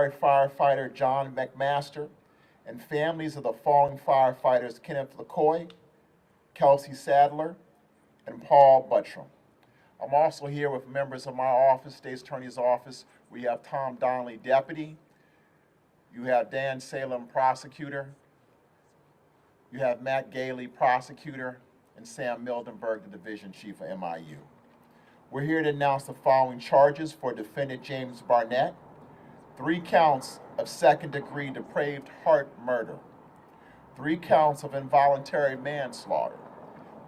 retired firefighter John McMaster, and families of the fallen firefighters Kenneth LaCoy, Kelsey Sadler, and Paul Buttram. I'm also here with members of my office, State's Attorney's Office. We have Tom Donnelly, Deputy. You have Dan Salem, Prosecutor. You have Matt Gailey, Prosecutor, and Sam Mildenberg, the Division Chief of MIU. We're here to announce the following charges for defendant James Barnett: 3 counts of second-degree depraved heart murder, 3 counts of involuntary manslaughter,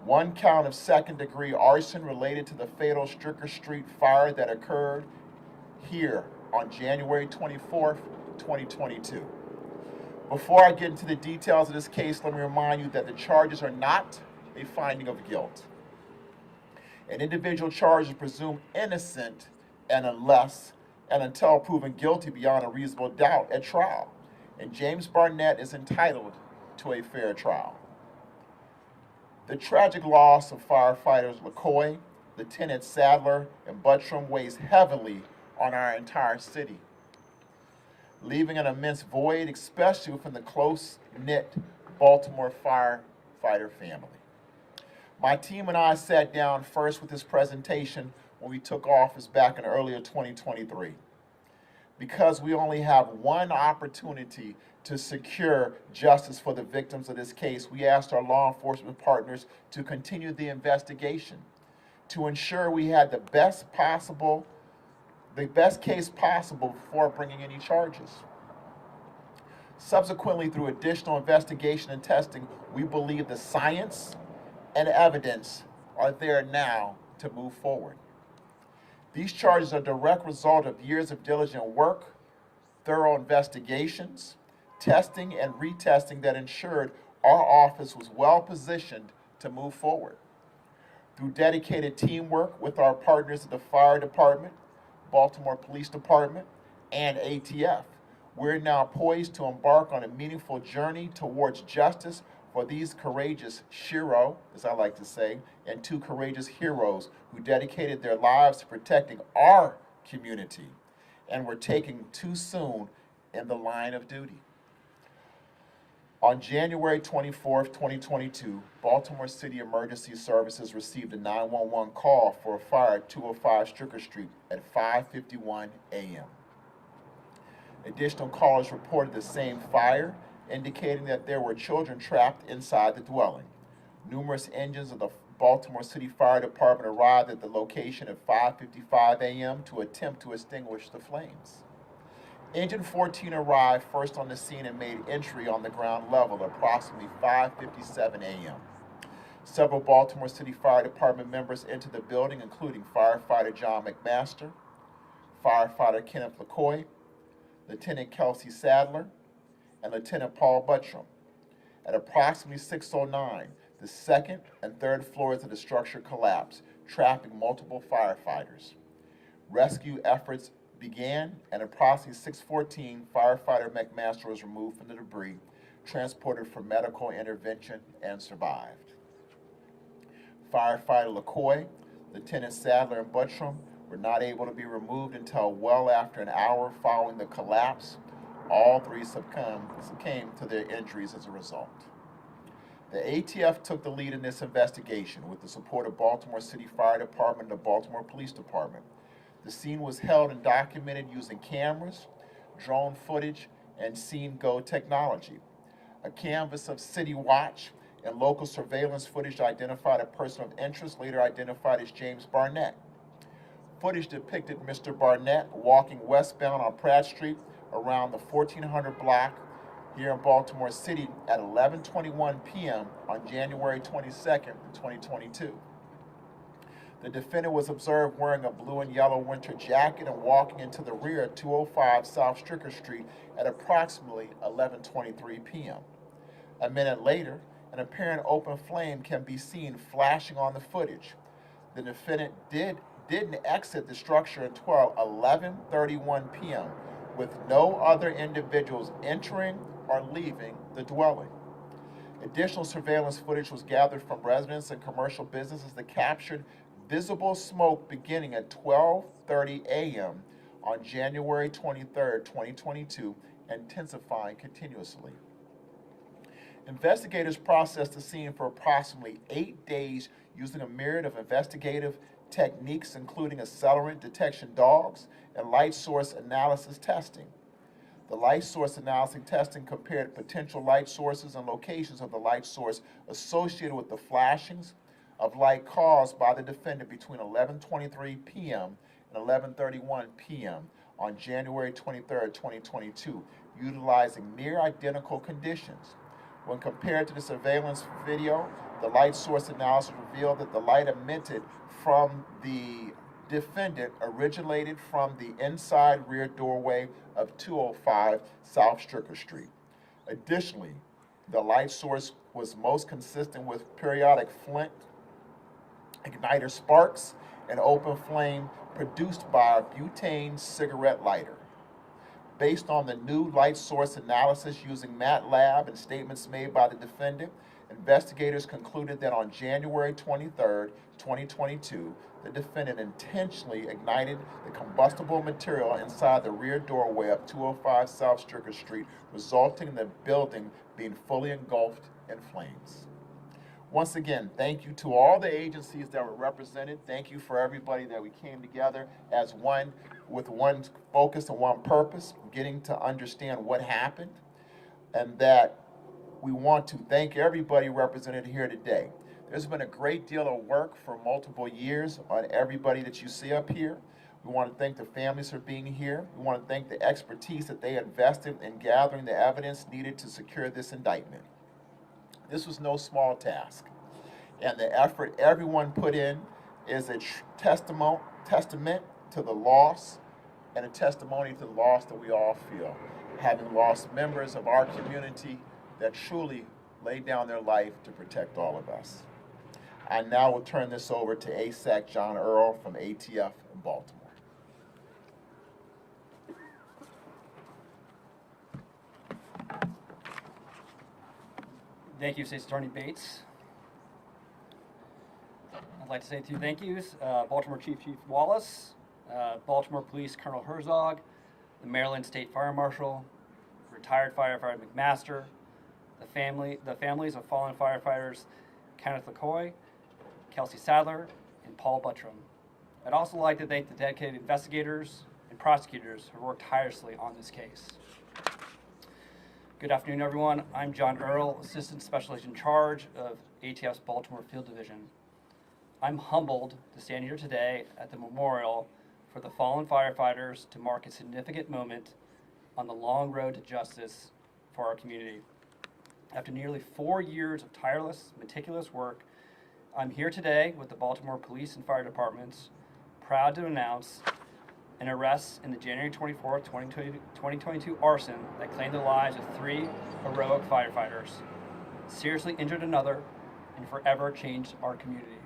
1 count of second-degree arson related to the fatal Stricker Street fire that occurred here on January 24th, 2022. Before I get into the details of this case, let me remind you that the charges are not a finding of guilt. An individual charged is presumed innocent until proven guilty beyond a reasonable doubt at trial, and James Barnett is entitled to a fair trial. The tragic loss of firefighters LaCoy, Lieutenant Sadler, and Buttram weighs heavily on our entire city, leaving an immense void, especially within the close-knit Baltimore firefighter family. My team and I sat down first with this presentation when we took office back in earlier 2023. Because we only have one opportunity to secure justice for the victims of this case, we asked our law enforcement partners to continue the investigation to ensure we had the best case possible before bringing any charges. Subsequently, through additional investigation and testing, we believe the science and evidence are there now to move forward. These charges are a direct result of years of diligent work, thorough investigations, testing and retesting that ensured our office was well positioned to move forward. Through dedicated teamwork with our partners at the Fire Department, Baltimore Police Department, and ATF, we're now poised to embark on a meaningful journey towards justice for these courageous shiro, as I like to say, and 2 courageous heroes who dedicated their lives to protecting our community and were taken too soon in the line of duty. On January 24th, 2022, Baltimore City Emergency Services received a 911 call for a fire at 205 Stricker Street at 5:51 a.m. Additional callers reported the same fire, indicating that there were children trapped inside the dwelling. Numerous engines of the Baltimore City Fire Department arrived at the location at 5:55 a.m. to attempt to extinguish the flames. Engine 14 arrived first on the scene and made entry on the ground level at approximately 5:57 a.m. Several Baltimore City Fire Department members entered the building, including firefighter John McMaster, firefighter Kenneth LaCoy, Lieutenant Kelsey Sadler, and Lieutenant Paul Buttram. At approximately 6:09, the 2nd and 3rd floors of the structure collapsed, trapping multiple firefighters. Rescue efforts began, and approximately 6:14, firefighter McMaster was removed from the debris, transported for medical intervention, and survived. Firefighter LaCoy, Lieutenant Sadler, and Buttram were not able to be removed until well after an hour following the collapse. All 3 succumbed to their injuries as a result. The ATF took the lead in this investigation with the support of Baltimore City Fire Department and the Baltimore Police Department. The scene was held and documented using cameras, drone footage, and Scene Go technology. A canvas of City Watch and local surveillance footage identified a person of interest, later identified as James Barnett. Footage depicted Mr. Barnett walking westbound on Pratt Street around the 1400 block here in Baltimore City at 11:21 p.m. on January 22nd, 2022. The defendant was observed wearing a blue and yellow winter jacket and walking into the rear at 205 South Stricker Street at approximately 11:23 p.m. A minute later, an apparent open flame can be seen flashing on the footage. The defendant didn't exit the structure until 11:31 p.m. with no other individuals entering or leaving the dwelling. Additional surveillance footage was gathered from residents and commercial businesses that captured visible smoke beginning at 12:30 a.m. on January 23, 2022, intensifying continuously. Investigators processed the scene for approximately 8 days using a myriad of investigative techniques, including accelerant detection dogs and light source analysis testing. The light source analysis testing compared potential light sources and locations of the light source associated with the flashings of light caused by the defendant between 11:23 p.m. and 11:31 p.m. on January 23, 2022, utilizing near identical conditions. When compared to the surveillance video, the light source analysis revealed that the light emitted from the defendant originated from the inside rear doorway of 205 South Stricker Street. Additionally, the light source was most consistent with periodic flint igniter sparks and open flame produced by a butane cigarette lighter. Based on the new light source analysis using MATLAB and statements made by the defendant, investigators concluded that on January 23, 2022, the defendant intentionally ignited the combustible material inside the rear doorway of 205 South Stricker Street, resulting in the building being fully engulfed in flames. Once again, thank you to all the agencies that were represented. Thank you for everybody that we came together as one, with one focus and one purpose, getting to understand what happened, and that we want to thank everybody represented here today. There's been a great deal of work for multiple years on everybody that you see up here. We want to thank the families for being here. We want to thank the expertise that they invested in gathering the evidence needed to secure this indictment. This was no small task, and the effort everyone put in is a testament to the loss and a testimony to the loss that we all feel, having lost members of our community that truly laid down their life to protect all of us. I now will turn this over to ASAC John Earl from ATF in Baltimore. Thank you, State's Attorney Bates. I'd like to say 2 thank yous. Baltimore Chief Wallace, Baltimore Police Colonel Herzog, the Maryland State Fire Marshal, retired firefighter McMaster, the families of fallen firefighters Kenneth LaCoy, Kelsey Sadler, and Paul Buttram. I'd also like to thank the dedicated investigators and prosecutors who worked tirelessly on this case. Good afternoon, everyone. I'm John Earl, Assistant Special Agent in Charge of ATF's Baltimore Field Division. I'm humbled to stand here today at the memorial for the fallen firefighters to mark a significant moment on the long road to justice for our community. After nearly 4 years of tireless, meticulous work, I'm here today with the Baltimore Police and Fire Departments, proud to announce an arrest in the January 24, 2022 arson that claimed the lives of 3 heroic firefighters, seriously injured another, and forever changed our community.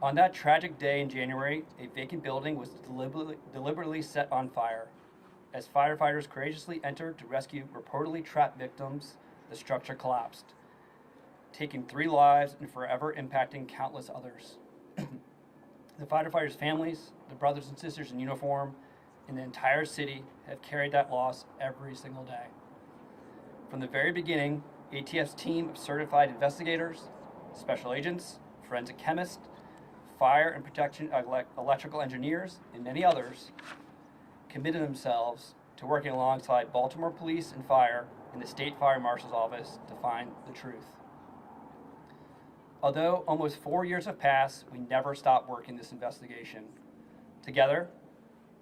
On that tragic day in January, a vacant building was deliberately set on fire. As firefighters courageously entered to rescue reportedly trapped victims, the structure collapsed, taking 3 lives and forever impacting countless others. The firefighters' families, the brothers and sisters in uniform, and the entire city have carried that loss every single day. From the very beginning, ATF's team of certified investigators, special agents, forensic chemists, fire and protection electrical engineers, and many others committed themselves to working alongside Baltimore Police and Fire and the State Fire Marshal's Office to find the truth. Although almost 4 years have passed, we never stopped working this investigation. Together,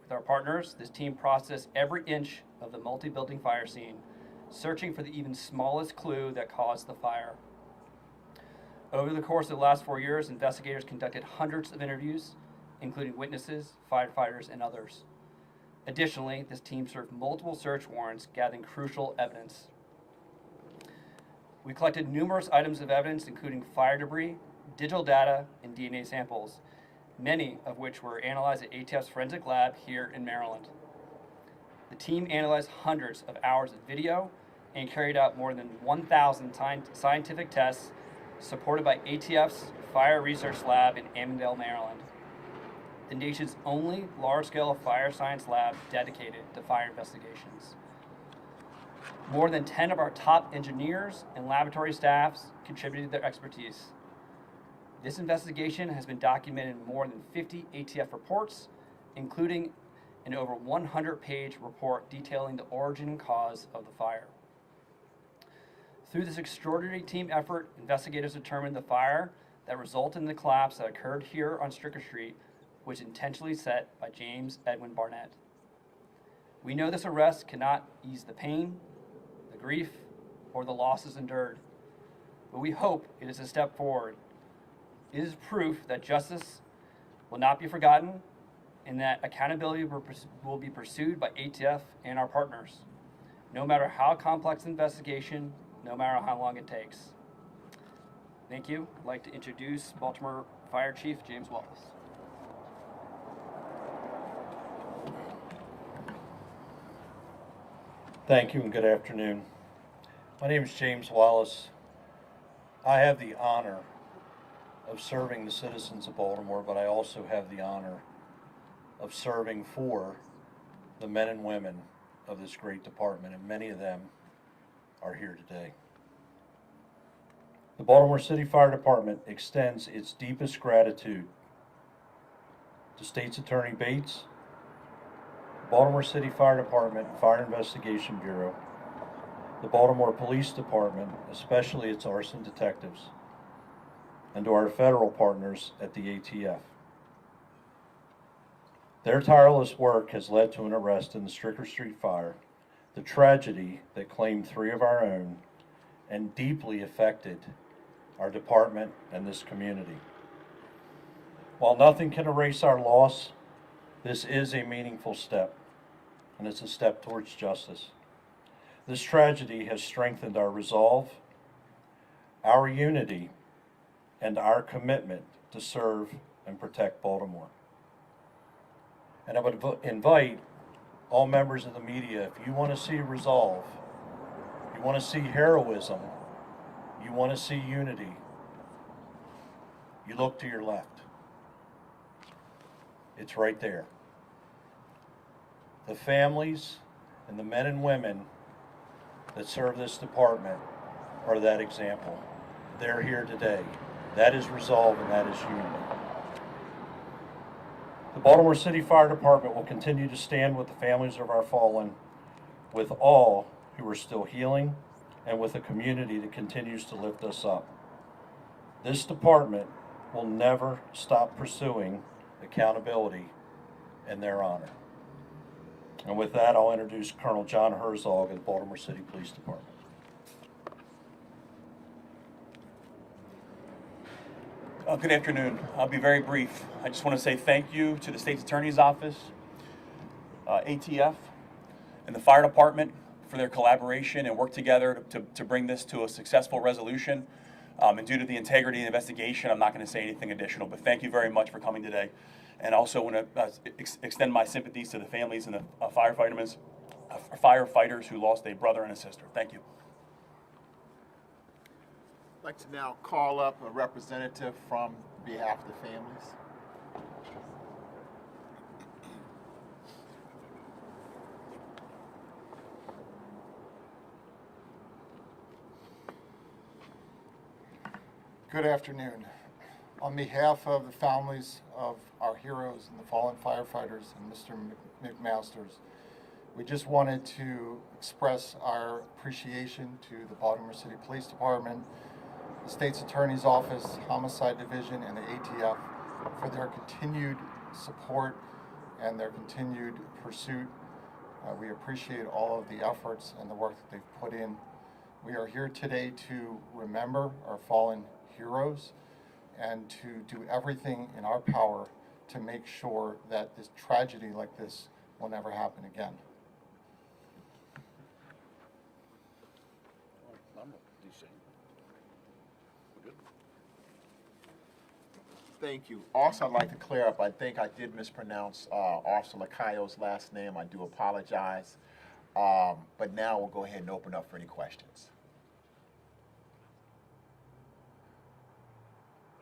with our partners, this team processed every inch of the multi-building fire scene, searching for the even smallest clue that caused the fire. Over the course of the last 4 years, investigators conducted hundreds of interviews, including witnesses, firefighters, and others. Additionally, this team served multiple search warrants, gathering crucial evidence. We collected numerous items of evidence, including fire debris, digital data, and DNA samples, many of which were analyzed at ATF's forensic lab here in Maryland. The team analyzed hundreds of hours of video and carried out more than 1,000 scientific tests supported by ATF's Fire Research Lab in Amendale, Maryland. the nation's only large-scale fire science lab dedicated to fire investigations. More than 10 of our top engineers and laboratory staffs contributed their expertise. This investigation has been documented in more than 50 ATF reports, including an over 100-page report detailing the origin and cause of the fire. Through this extraordinary team effort, investigators determined the fire that resulted in the collapse that occurred here on Stricker Street was intentionally set by James Edwin Barnett. We know this arrest cannot ease the pain, the grief, or the losses endured, but we hope it is a step forward. It is proof that justice will not be forgotten and that accountability will be pursued by ATF and our partners, no matter how complex the investigation, no matter how long it takes. Thank you. I'd like to introduce Baltimore Fire Chief James Wallace. Thank you and good afternoon. My name is James Wallace. I have the honor of serving the citizens of Baltimore, but I also have the honor of serving for the men and women of this great department, and many of them are here today. The Baltimore City Fire Department extends its deepest gratitude to State's Attorney Bates, Baltimore City Fire Department and Fire Investigation Bureau, the Baltimore Police Department, especially its arson detectives, and to our federal partners at the ATF. Their tireless work has led to an arrest in the Stricker Street fire, the tragedy that claimed 3 of our own and deeply affected our department and this community. While nothing can erase our loss, this is a meaningful step, and it's a step towards justice. This tragedy has strengthened our resolve, our unity, and our commitment to serve and protect Baltimore. And I would invite all members of the media, if you want to see resolve, you want to see heroism, you want to see unity, you look to your left. It's right there. The families and the men and women that serve this department are that example. They're here today. That is resolve and that is unity. The Baltimore City Fire Department will continue to stand with the families of our fallen, with all who are still healing, and with a community that continues to lift us up. This department will never stop pursuing accountability in their honor. And with that, I'll introduce Colonel John Herzog of the Baltimore City Police Department. Good afternoon. I'll be very brief. I just want to say thank you to the State's Attorney's Office, ATF, and the Fire Department for their collaboration and work together to bring this to a successful resolution. And due to the integrity of the investigation, I'm not going to say anything additional, but thank you very much for coming today. And also want to extend my sympathies to the families and the firefighters who lost a brother and a sister. Thank you. I'd like to now call up a representative from behalf of the families. Good afternoon. On behalf of the families of our heroes and the fallen firefighters and Mr. McMasters, we just wanted to express our appreciation to the Baltimore City Police Department, the State's Attorney's Office, Homicide Division, and the ATF for their continued support and their continued pursuit. We appreciate all of the efforts and the work that they've put in. We are here today to remember our fallen heroes and to do everything in our power to make sure that this tragedy like this will never happen again. Thank you. Also, I'd like to clear up, I think I did mispronounce Officer Lacayo's last name. I do apologize. But now we'll go ahead and open up for any questions.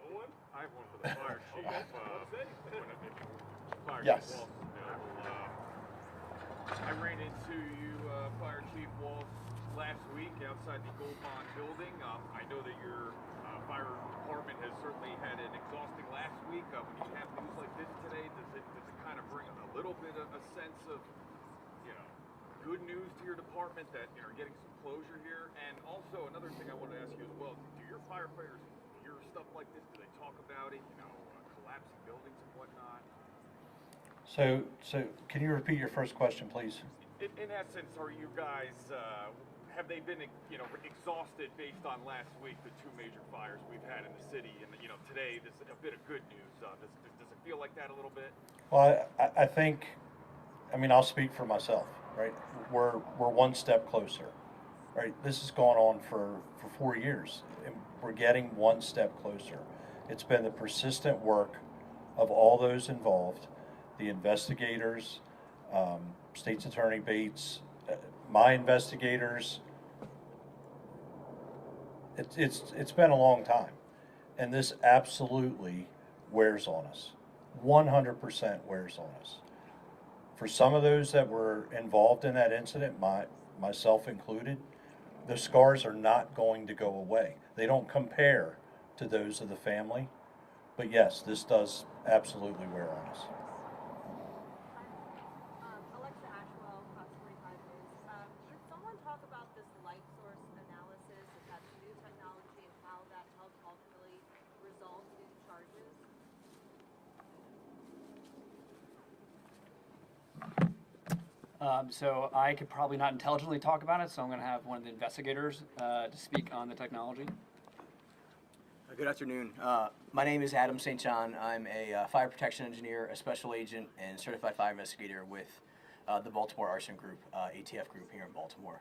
No one? I have one for Fire chief, Fire Yes. Chief Walsh is available. I ran into you, Fire Chief Walsh, last week outside the Gold Bond building. I know that your fire department has certainly had an exhausting last week. When you have news like this today, does it kind of bring a little bit of a sense of, good news to your department that you're getting some closure here? And also another thing I wanted to ask you as well: do your firefighters hear stuff like this? Do they talk about it? Collapsing buildings and whatnot. So can you repeat your first question, please? In essence, are you guys have they been exhausted based on last week, the two major fires we've had in the city, and today this is a bit of good news? Does it feel like that a little bit? Well, I think, I'll speak for myself, right? We're one step closer, right? This has gone on for 4 years, and we're getting one step closer. It's been the persistent work of all those involved, the investigators, State's Attorney Bates, my investigators. It's been a long time, and this absolutely wears on us. 100% wears on us. For some of those that were involved in that incident, myself included, the scars are not going to go away. They don't compare to those of the family, but yes, this does absolutely wear on us. Alexa Ashwell, Fox 45 News. Could someone talk about this light source analysis, if that's new technology, and how that helps ultimately result in charges? So I could probably not intelligently talk about it, so I'm going to have one of the investigators to speak on the technology. Good afternoon. My name is Adam St. John. I'm a fire protection engineer, a special agent, and certified fire investigator with the Baltimore Arson Group, ATF group here in Baltimore.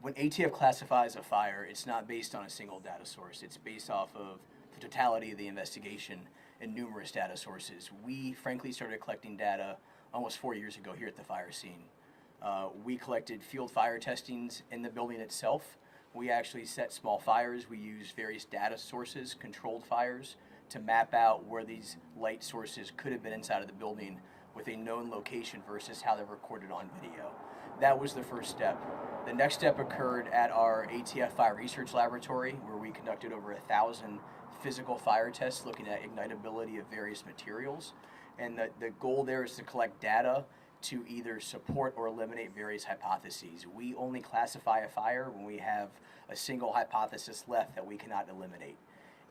When ATF classifies a fire, it's not based on a single data source. It's based off of the totality of the investigation and numerous data sources. We frankly started collecting data almost 4 years ago here at the fire scene. We collected field fire testings in the building itself. We actually set small fires. We used various data sources, controlled fires, to map out where these light sources could have been inside of the building with a known location versus how they're recorded on video. That was the first step. The next step occurred at our ATF Fire Research Laboratory, where we conducted over 1,000 physical fire tests looking at ignitability of various materials. And the goal there is to collect data to either support or eliminate various hypotheses. We only classify a fire when we have a single hypothesis left that we cannot eliminate.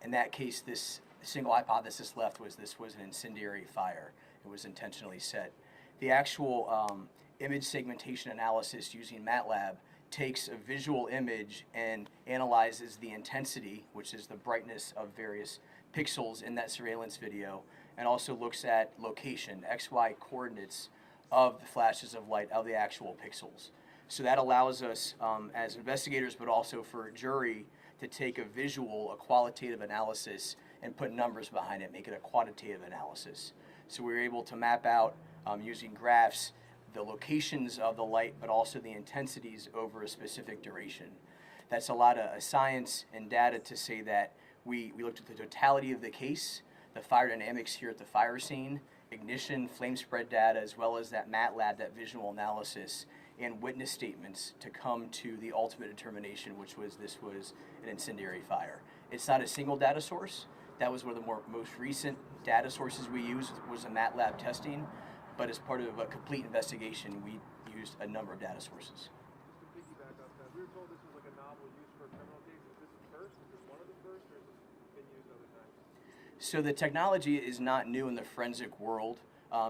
In that case, this single hypothesis left was this was an incendiary fire. It was intentionally set. The actual image segmentation analysis using MATLAB takes a visual image and analyzes the intensity, which is the brightness of various pixels in that surveillance video, and also looks at location, XY coordinates of the flashes of light of the actual pixels. So that allows us as investigators, but also for a jury, to take a visual, a qualitative analysis and put numbers behind it, make it a quantitative analysis. So we were able to map out using graphs the locations of the light, but also the intensities over a specific duration. That's a lot of science and data to say that we looked at the totality of the case, the fire dynamics here at the fire scene, ignition, flame spread data, as well as that MATLAB, that visual analysis, and witness statements to come to the ultimate determination, which was this was an incendiary fire. It's not a single data source. That was one of the most recent data sources we used was a MATLAB testing, but as part of a complete investigation, we used a number of data sources. Just to piggyback off that, we were told this was like a novel use for a criminal case. Is this the first? Is this one of the first, or has this been used other times? So the technology is not new in the forensic world.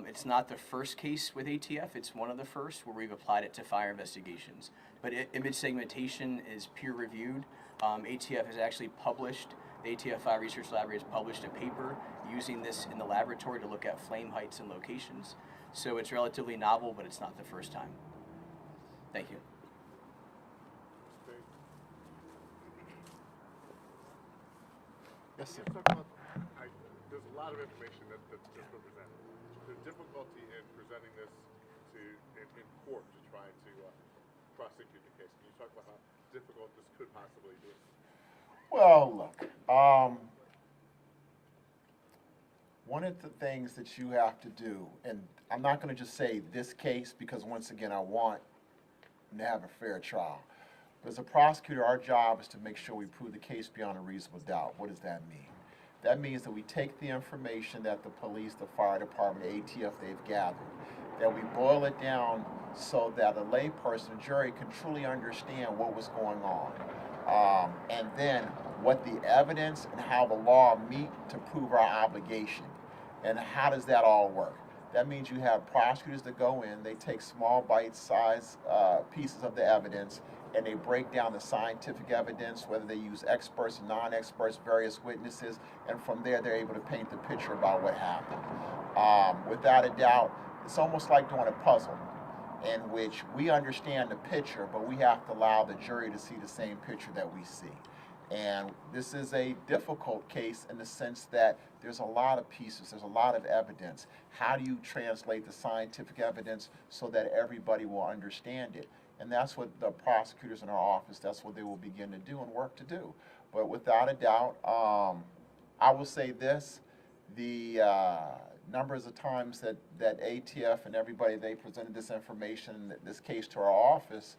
It's not the first case with ATF. It's one of the first where we've applied it to fire investigations. But image segmentation is peer-reviewed. ATF has actually published, the ATF Fire Research Laboratory has published a paper using this in the laboratory to look at flame heights and locations. So it's relatively novel, but it's not the first time. Thank you. Yes, sir. Talk about, there's a lot of information that's been presented. The difficulty in presenting this in court to try to prosecute the case. Can you talk about how difficult this could possibly be? Well, look, One of the things that you have to do, and I'm not going to just say this case because once again I want to have a fair trial. But as a prosecutor, our job is to make sure we prove the case beyond a reasonable doubt. What does that mean? That means that we take the information that the police, the fire department, the ATF, they've gathered, that we boil it down so that a layperson, a jury, can truly understand what was going on. And then what the evidence and how the law meet to prove our obligation. And how does that all work? That means you have prosecutors that go in, they take small bite-sized pieces of the evidence, and they break down the scientific evidence, whether they use experts and non-experts, various witnesses, and from there they're able to paint the picture about what happened. Without a doubt, it's almost like doing a puzzle in which we understand the picture, but we have to allow the jury to see the same picture that we see. And this is a difficult case in the sense that there's a lot of pieces, there's a lot of evidence. How do you translate the scientific evidence so that everybody will understand it? And that's what the prosecutors in our office, that's what they will begin to do and work to do. But without a doubt, I will say this, the numbers of times that ATF and everybody, they presented this information, this case to our office,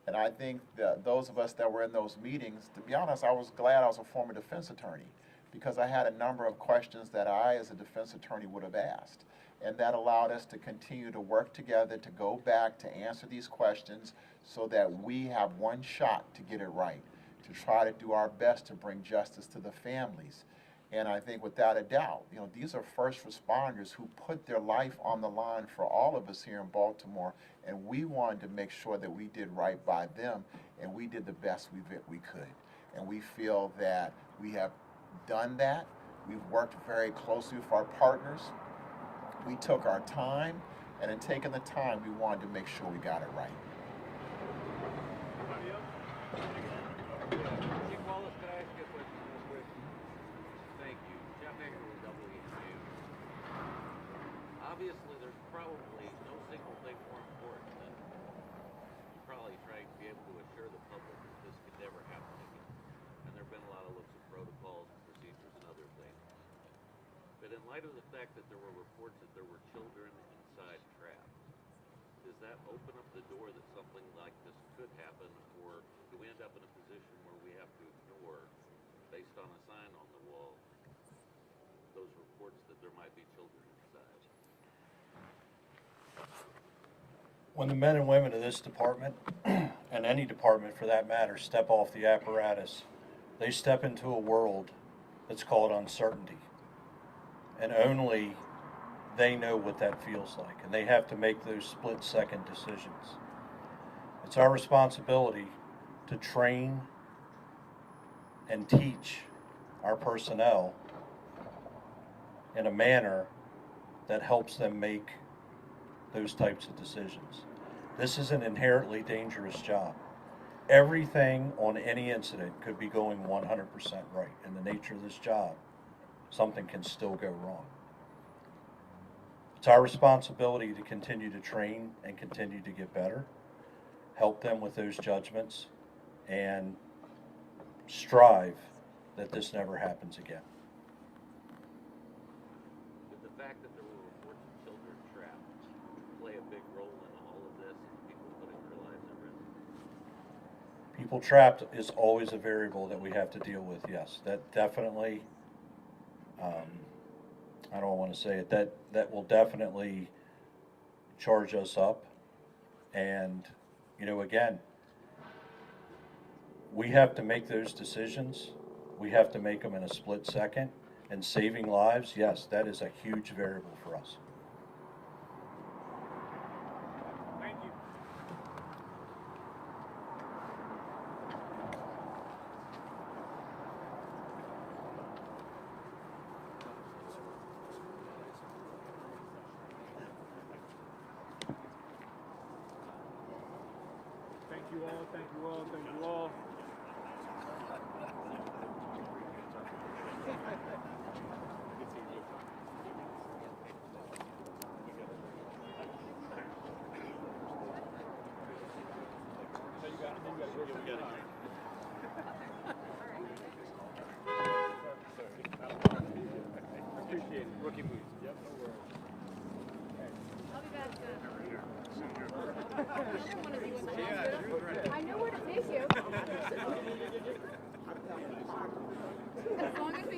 and I think that those of us that were in those meetings, to be honest, I was glad I was a former defense attorney because I had a number of questions that I, as a defense attorney, would have asked. And that allowed us to continue to work together, to go back, to answer these questions so that we have one shot to get it right, to try to do our best to bring justice to the families. And I think without a doubt, you know, these are first responders who put their life on the line for all of us here in Baltimore, and we wanted to make sure that we did right by them, and we did the best we could. And we feel that we have done that. We've worked very closely with our partners. We took our time, and in taking the time, we wanted to make sure we got it right. Anybody else? Chief Wallace, could I ask you a question real quick? Thank you. Jeff Hager with WMAR-TV. Obviously, there's probably no single thing more important than you probably trying to be able to assure the public that this could never happen again. And there have been a lot of looks at protocols, procedures, and other things. But in light of the fact that there were reports that there were children inside trapped, does that open up the door that something like this could happen, or do we end up in a position where we have to ignore, based on a sign on the wall, those reports that there might be children inside? When the men and women of this department, and any department for that matter, step off the apparatus, they step into a world that's called uncertainty. And only they know what that feels like, and they have to make those split-second decisions. It's our responsibility to train and teach our personnel in a manner that helps them make those types of decisions. This is an inherently dangerous job. Everything on any incident could be going 100% right. In the nature of this job, something can still go wrong. It's our responsibility to continue to train and continue to get better, help them with those judgments, and strive that this never happens again. Did the fact that there were reports of children trapped play a big role in all of this and people putting their lives at risk? People trapped is always a variable that we have to deal with, yes. That definitely, I don't want to say it, that will definitely charge us up. And, you know, again, we have to make those decisions. We have to make them in a split second. And saving lives, yes, that is a huge variable for us. Thank you. Thank you all, thank you all, thank you all. appreciate it. Rookie moves. Yep, no worries. I'll be back soon. I don't want to be in the hospital. I know where to take you. As long as we